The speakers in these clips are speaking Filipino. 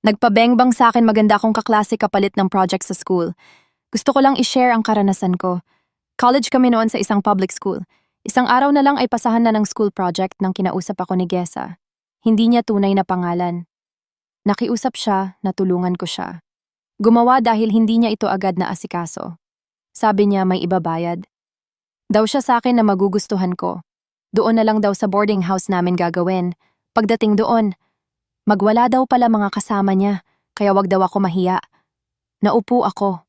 Nagpabengbang sa akin maganda akong kaklase kapalit ng project sa school. Gusto ko lang i-share ang karanasan ko. College kami noon sa isang public school. Isang araw na lang ay pasahan na ng school project nang kinausap ako ni Gesa. Hindi niya tunay na pangalan. Nakiusap siya, natulungan ko siya. Gumawa dahil hindi niya ito agad na asikaso. Sabi niya may ibabayad. Daw siya sa akin na magugustuhan ko. Doon na lang daw sa boarding house namin gagawin. Pagdating doon, magwala daw pala mga kasama niya, kaya wag daw ako mahiya. Naupo ako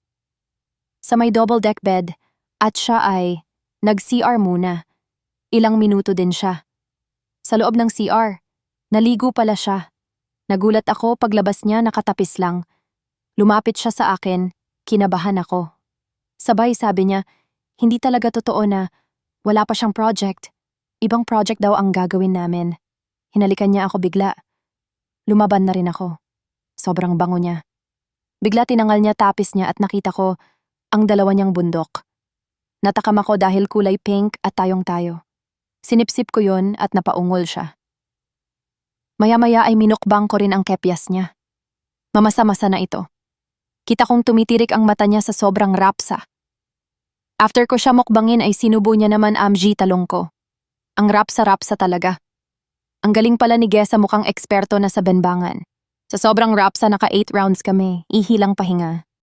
sa may double deck bed at siya ay nag-CR muna. Ilang minuto din siya. Sa loob ng CR, naligo pala siya. Nagulat ako paglabas niya nakatapis lang. Lumapit siya sa akin, kinabahan ako. Sabay sabi niya, hindi talaga totoo na wala pa siyang project. Ibang project daw ang gagawin namin. Hinalikan niya ako bigla. Lumaban na rin ako. Sobrang bango niya. Bigla tinangal niya tapis niya at nakita ko ang dalawa niyang bundok. Natakam ako dahil kulay pink at tayong-tayo. Sinipsip ko yon at napaungol siya. Maya-maya ay minukbang ko rin ang kepyas niya. Mamasa-masa na ito. Kita kong tumitirik ang mata niya sa sobrang rapsa. After ko siya mukbangin ay sinubo niya naman amji talong ko. Ang rapsa-rapsa talaga. Ang galing pala ni Gesa mukhang eksperto na sa benbangan. Sa sobrang rapsa naka 8 rounds kami, ihilang pahinga.